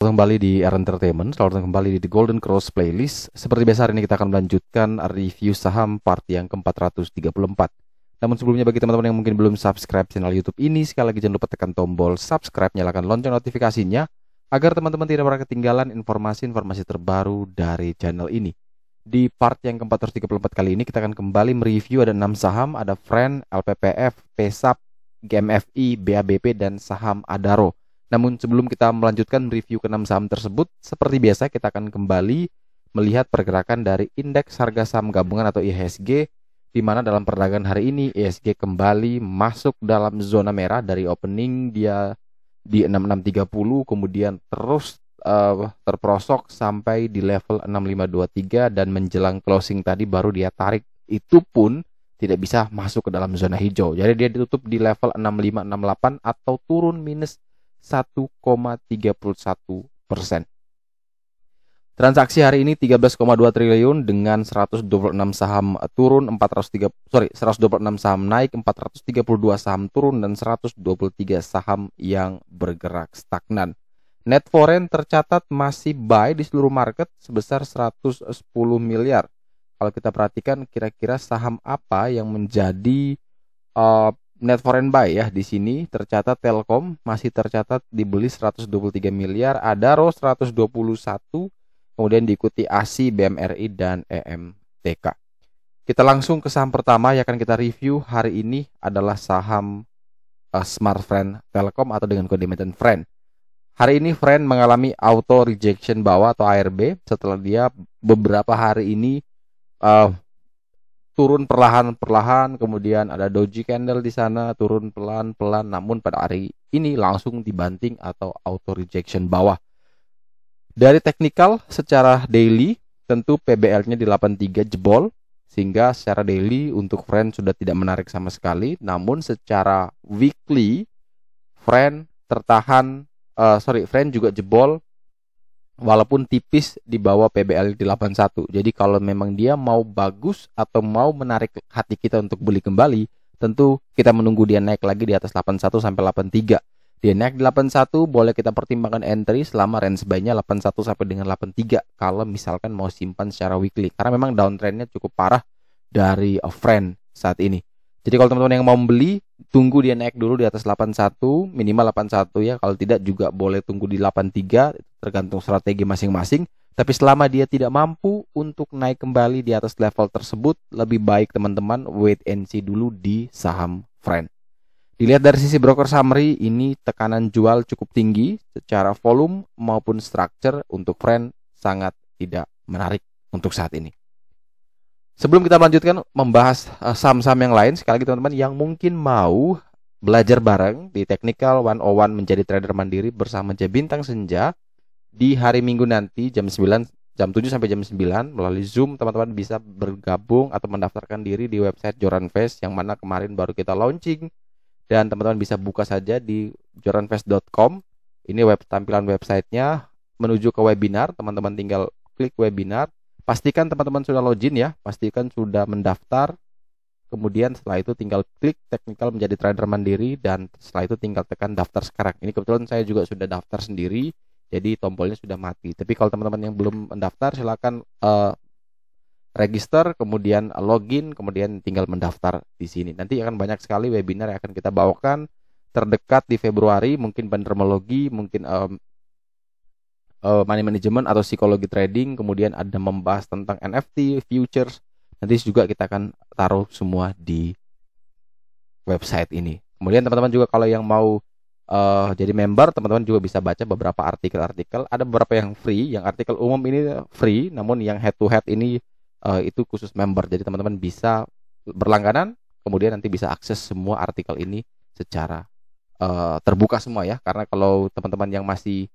Kembali di R Entertainment, selamat datang kembali di The Golden Cross Playlist. Seperti biasa hari ini kita akan melanjutkan review saham part yang ke-434. Namun sebelumnya bagi teman-teman yang mungkin belum subscribe channel YouTube ini, sekali lagi jangan lupa tekan tombol subscribe, nyalakan lonceng notifikasinya agar teman-teman tidak pernah ketinggalan informasi-informasi terbaru dari channel ini. Di part yang ke-434 kali ini kita akan kembali mereview ada 6 saham, ada Friend, LPPF, PSAP, GMFI, BABP, dan saham Adaro. Namun sebelum kita melanjutkan review ke-6 saham tersebut, seperti biasa kita akan kembali melihat pergerakan dari indeks harga saham gabungan atau IHSG, di mana dalam perdagangan hari ini IHSG kembali masuk dalam zona merah. Dari opening dia di 6630, kemudian terus terprosok sampai di level 6523 dan menjelang closing tadi baru dia tarik, itu pun tidak bisa masuk ke dalam zona hijau. Jadi dia ditutup di level 6568 atau turun minus 1,31%. Transaksi hari ini 13,2 triliun dengan 126 saham turun, 126 saham naik, 432 saham turun, dan 123 saham yang bergerak stagnan. Net foreign tercatat masih buy di seluruh market sebesar 110 miliar. Kalau kita perhatikan kira-kira saham apa yang menjadi net foreign buy ya, di sini tercatat Telkom masih tercatat dibeli 123 miliar, Adaro 121, kemudian diikuti ASI, BMRI, dan EMTK. Kita langsung ke saham pertama yang akan kita review hari ini adalah saham Smartfren Telkom atau dengan kode emiten Friend. Hari ini Friend mengalami auto rejection bawah atau ARB setelah dia beberapa hari ini turun perlahan-perlahan, kemudian ada doji candle di sana, turun pelan-pelan, namun pada hari ini langsung dibanting atau auto rejection bawah. Dari teknikal secara daily, tentu PBL-nya di 83 jebol, sehingga secara daily untuk Friend sudah tidak menarik sama sekali. Namun secara weekly, Friend Friend juga jebol, walaupun tipis di bawah PBL di 81. Jadi kalau memang dia mau bagus atau mau menarik hati kita untuk beli kembali, tentu kita menunggu dia naik lagi di atas 81 sampai 83. Dia naik di 81, boleh kita pertimbangkan entry selama range buy-nya 81 sampai dengan 83 kalau misalkan mau simpan secara weekly. Karena memang downtrend-nya cukup parah dari Friend saat ini. Jadi kalau teman-teman yang mau membeli, tunggu dia naik dulu di atas 81, minimal 81 ya. Kalau tidak juga boleh tunggu di 83, tergantung strategi masing-masing. Tapi selama dia tidak mampu untuk naik kembali di atas level tersebut, lebih baik teman-teman wait and see dulu di saham Friend. Dilihat dari sisi broker summary, ini tekanan jual cukup tinggi secara volume maupun structure untuk Friend sangat tidak menarik untuk saat ini. Sebelum kita melanjutkan membahas saham-saham yang lain, sekali lagi teman-teman yang mungkin mau belajar bareng di Technical 101 menjadi trader mandiri bersama Bintang Senja di hari Minggu nanti jam 7 sampai jam 9 melalui Zoom, teman-teman bisa bergabung atau mendaftarkan diri di website Joranvest yang mana kemarin baru kita launching, dan teman-teman bisa buka saja di joranvest.com. Ini tampilan websitenya menuju ke webinar, teman-teman tinggal klik webinar. Pastikan teman-teman sudah login ya, pastikan sudah mendaftar. Kemudian setelah itu tinggal klik teknikal menjadi trader mandiri, dan setelah itu tinggal tekan daftar sekarang. Ini kebetulan saya juga sudah daftar sendiri, jadi tombolnya sudah mati. Tapi kalau teman-teman yang belum mendaftar, silakan register, kemudian login, kemudian tinggal mendaftar di sini. Nanti akan banyak sekali webinar yang akan kita bawakan terdekat di Februari, mungkin bandermologi, mungkin money management atau psikologi trading, kemudian ada membahas tentang NFT, futures. Nanti juga kita akan taruh semua di website ini. Kemudian teman-teman juga kalau yang mau jadi member, teman-teman juga bisa baca beberapa artikel-artikel. Ada beberapa yang free, yang artikel umum ini free, namun yang head to head ini itu khusus member. Jadi teman-teman bisa berlangganan, kemudian nanti bisa akses semua artikel ini secara terbuka semua ya. Karena kalau teman-teman yang masih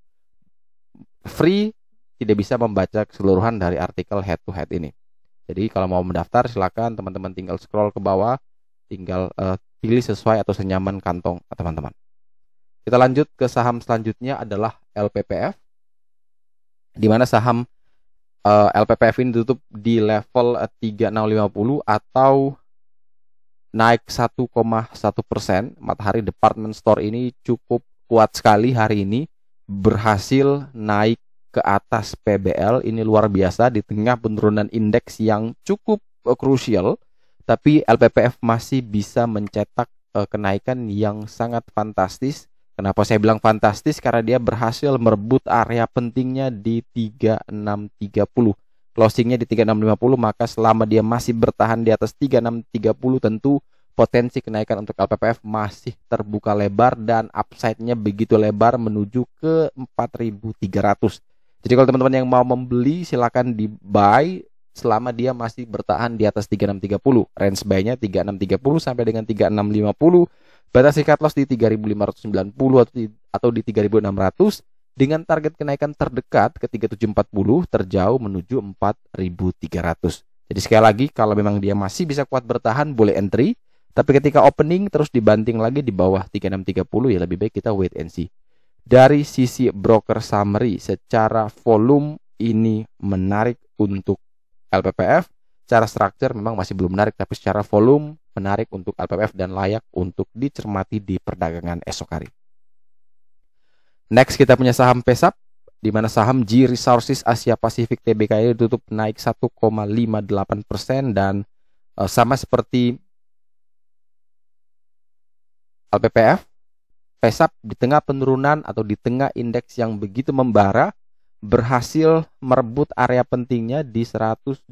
free tidak bisa membaca keseluruhan dari artikel head to head ini. Jadi kalau mau mendaftar silakan teman-teman tinggal scroll ke bawah, tinggal pilih sesuai atau senyaman kantong teman-teman. Kita lanjut ke saham selanjutnya adalah LPPF, di mana saham LPPF ini tutup di level 3650 atau naik 1,1%. Matahari Department Store ini cukup kuat sekali hari ini berhasil naik ke atas PBL. Ini luar biasa di tengah penurunan indeks yang cukup krusial, tapi LPPF masih bisa mencetak kenaikan yang sangat fantastis. Kenapa saya bilang fantastis? Karena dia berhasil merebut area pentingnya di 3630. Closingnya di 3650, maka selama dia masih bertahan di atas 3630, tentu potensi kenaikan untuk LPPF masih terbuka lebar dan upside-nya begitu lebar menuju ke 4.300. Jadi kalau teman-teman yang mau membeli silakan di buy selama dia masih bertahan di atas 3630. Range buy-nya 3630 sampai dengan 3650. Batas cut loss di 3.590 atau di 3.600 dengan target kenaikan terdekat ke 3740, terjauh menuju 4.300. Jadi sekali lagi, kalau memang dia masih bisa kuat bertahan boleh entry. Tapi ketika opening terus dibanting lagi di bawah 3630, ya lebih baik kita wait and see. Dari sisi broker summary, secara volume ini menarik untuk LPPF. Secara structure memang masih belum menarik, tapi secara volume menarik untuk LPPF dan layak untuk dicermati di perdagangan esok hari. Next kita punya saham PESAP, di mana saham G Resources Asia Pasifik TBK ditutup naik 1,58% dan sama seperti LPPF, PESAP di tengah penurunan atau di tengah indeks yang begitu membara berhasil merebut area pentingnya di 125,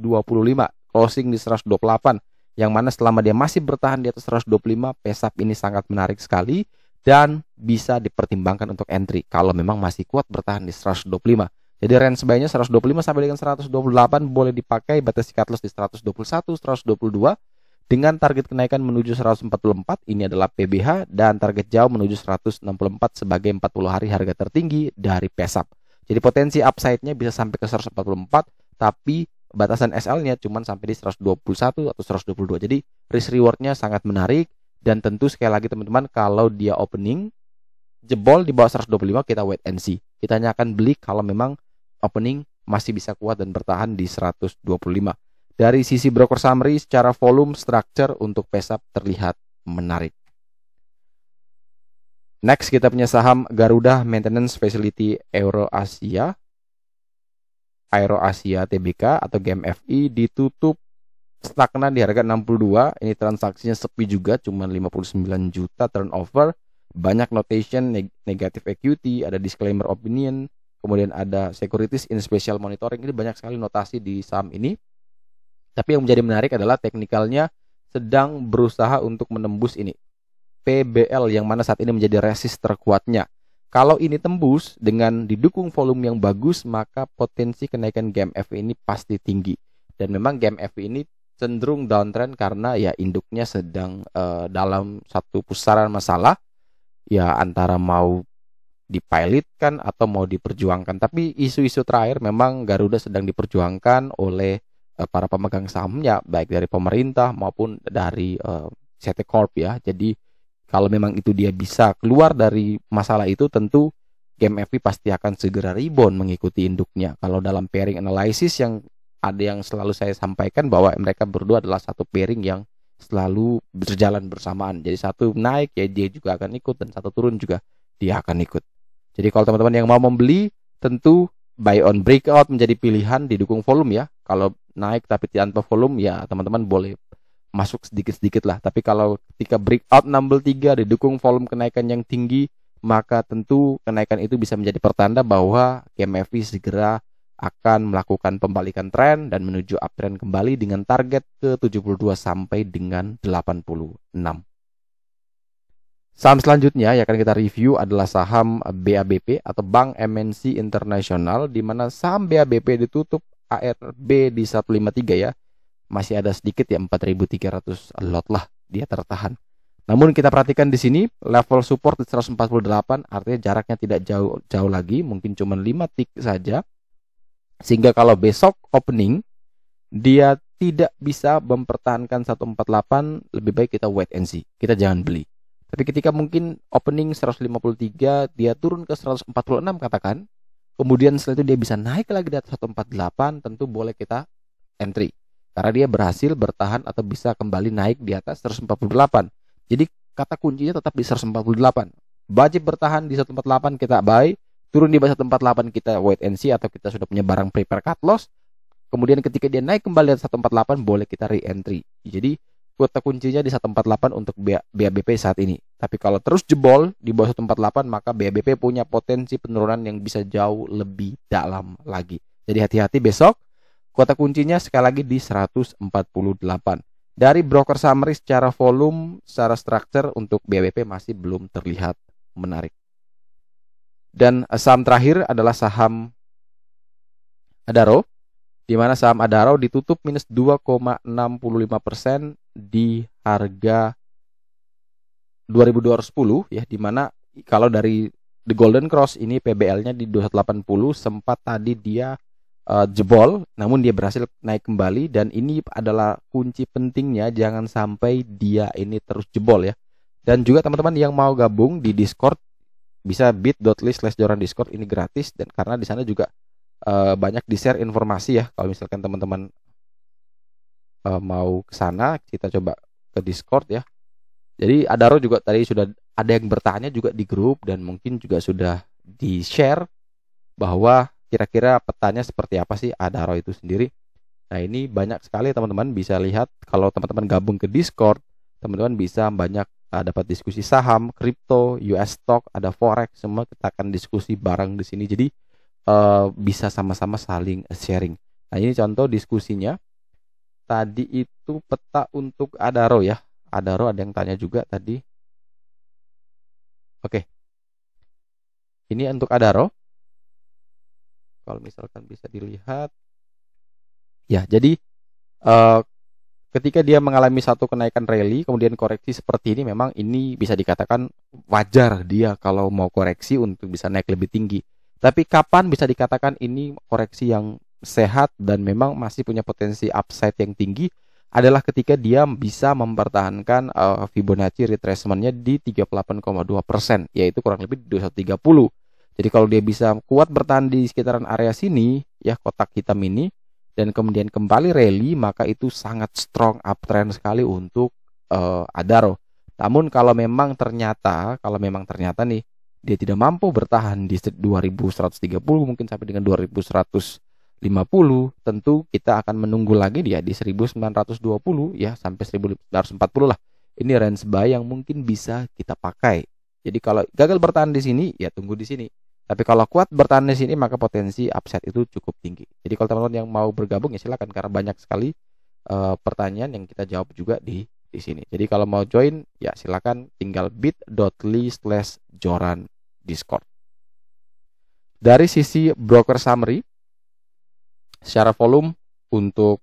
closing di 128, yang mana selama dia masih bertahan di atas 125, PESAP ini sangat menarik sekali dan bisa dipertimbangkan untuk entry kalau memang masih kuat bertahan di 125. Jadi range buy-nya 125 sampai dengan 128 boleh dipakai, batas cut loss di 121, 122. Dengan target kenaikan menuju 144, ini adalah PBH, dan target jauh menuju 164 sebagai 40 hari harga tertinggi dari PESAP. Jadi potensi upside-nya bisa sampai ke 144, tapi batasan SL-nya cuma sampai di 121 atau 122. Jadi risk reward-nya sangat menarik, dan tentu sekali lagi teman-teman, kalau dia opening jebol di bawah 125, kita wait and see. Kita hanya akan beli kalau memang opening masih bisa kuat dan bertahan di 125. Dari sisi broker summary, secara volume structure untuk PESAP terlihat menarik. Next kita punya saham Garuda Maintenance Facility Aero-Asia Tbk atau GMFI ditutup stagnan di harga 62. Ini transaksinya sepi juga, cuma 59 juta turnover. Banyak notation negative equity, ada disclaimer opinion, kemudian ada securities in special monitoring. Ini banyak sekali notasi di saham ini. Tapi yang menjadi menarik adalah teknikalnya sedang berusaha untuk menembus ini PBL, yang mana saat ini menjadi resist terkuatnya. Kalau ini tembus dengan didukung volume yang bagus, maka potensi kenaikan GMF ini pasti tinggi. Dan memang GMF ini cenderung downtrend karena ya induknya sedang dalam satu pusaran masalah, ya antara mau dipilotkan atau mau diperjuangkan. Tapi isu-isu terakhir memang Garuda sedang diperjuangkan oleh para pemegang sahamnya, baik dari pemerintah maupun dari CT Corp ya. Jadi kalau memang itu dia bisa keluar dari masalah itu, tentu GMFI pasti akan segera rebound mengikuti induknya. Kalau dalam pairing analysis yang ada yang selalu saya sampaikan bahwa mereka berdua adalah satu pairing yang selalu berjalan bersamaan. Jadi satu naik ya dia juga akan ikut, dan satu turun juga dia akan ikut. Jadi kalau teman-teman yang mau membeli, tentu buy on breakout menjadi pilihan didukung volume ya. Kalau naik tapi tanpa volume, ya teman-teman boleh masuk sedikit-sedikit lah. Tapi kalau ketika breakout 63 didukung volume kenaikan yang tinggi, maka tentu kenaikan itu bisa menjadi pertanda bahwa GMFI segera akan melakukan pembalikan tren dan menuju uptrend kembali dengan target ke 72 sampai dengan 86. Saham selanjutnya yang akan kita review adalah saham BABP atau Bank MNC Internasional, di mana saham BABP ditutup ARB di 153 ya. Masih ada sedikit ya, 4.300 lot lah dia tertahan. Namun kita perhatikan di sini level support di 148, artinya jaraknya tidak jauh lagi, mungkin cuma 5 tick saja. Sehingga kalau besok opening dia tidak bisa mempertahankan 148, lebih baik kita wait and see. Kita jangan beli. Tapi ketika mungkin opening 153, dia turun ke 146 katakan, kemudian setelah itu dia bisa naik lagi di atas 148, tentu boleh kita entry. Karena dia berhasil bertahan atau bisa kembali naik di atas 148. Jadi kata kuncinya tetap di 148. Wajib bertahan di 148 kita buy, Turun di bawah 148 kita wait and see atau kita sudah punya barang prepare cut loss. Kemudian ketika dia naik kembali di 148 boleh kita re-entry. Jadi kuota kuncinya di 148 untuk BABP saat ini. Tapi kalau terus jebol di bawah 148 maka BABP punya potensi penurunan yang bisa jauh lebih dalam lagi. Jadi hati-hati besok. Kuota kuncinya sekali lagi di 148. Dari broker summary secara volume, secara structure untuk BABP masih belum terlihat menarik. Dan saham terakhir adalah saham Adaro, di mana saham Adaro ditutup minus 2,65% di harga 2210 ya, di mana kalau dari The Golden Cross ini PBL-nya di 280, sempat tadi dia jebol, namun dia berhasil naik kembali, dan ini adalah kunci pentingnya jangan sampai dia ini terus jebol ya. Dan juga teman-teman yang mau gabung di Discord bisa bit.ly/joran-discord, ini gratis, dan karena di sana juga banyak di-share informasi ya. Kalau misalkan teman-teman mau ke sana, kita coba ke Discord ya. Jadi Adaro juga tadi sudah ada yang bertanya juga di grup, dan mungkin juga sudah di-share bahwa kira-kira petanya seperti apa sih Adaro itu sendiri. Nah ini banyak sekali teman-teman bisa lihat. Kalau teman-teman gabung ke Discord, teman-teman bisa banyak dapat diskusi saham, kripto, US stock, ada forex, semua kita akan diskusi bareng di sini. Jadi bisa sama-sama saling sharing. Nah ini contoh diskusinya. Tadi itu peta untuk Adaro ya. Adaro ada yang tanya juga tadi. Oke. Ini untuk Adaro. Kalau misalkan bisa dilihat, ya jadi ketika dia mengalami satu kenaikan rally, kemudian koreksi seperti ini, memang ini bisa dikatakan wajar dia kalau mau koreksi untuk bisa naik lebih tinggi. Tapi kapan bisa dikatakan ini koreksi yang sehat dan memang masih punya potensi upside yang tinggi adalah ketika dia bisa mempertahankan Fibonacci retracement-nya di 38,2%, yaitu kurang lebih di 2130. Jadi kalau dia bisa kuat bertahan di sekitaran area sini, ya kotak hitam ini, dan kemudian kembali rally, maka itu sangat strong uptrend sekali untuk Adaro. Namun kalau memang ternyata nih dia tidak mampu bertahan di 2130 mungkin sampai dengan 2150, tentu kita akan menunggu lagi dia di 1920 ya sampai 1940 lah. Ini range buy yang mungkin bisa kita pakai. Jadi kalau gagal bertahan di sini, ya tunggu di sini. Tapi kalau kuat bertahan di sini, maka potensi upside itu cukup tinggi. Jadi kalau teman-teman yang mau bergabung ya silakan, karena banyak sekali pertanyaan yang kita jawab juga di sini. Jadi kalau mau join ya silakan tinggal bit.ly/joran Discord. Dari sisi broker summary, secara volume untuk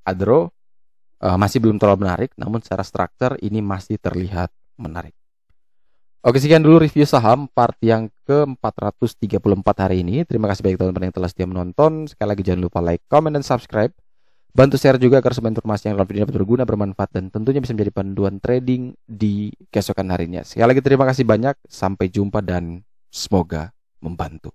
Adaro masih belum terlalu menarik, namun secara structure ini masih terlihat menarik. Oke, sekian dulu review saham part yang ke-434 hari ini. Terima kasih banyak teman-teman yang telah setia menonton. Sekali lagi jangan lupa like, comment, dan subscribe. Bantu share juga agar semua informasi yang dalam video dapat berguna, bermanfaat, dan tentunya bisa menjadi panduan trading di keesokan harinya. Sekali lagi terima kasih banyak. Sampai jumpa dan semoga membantu.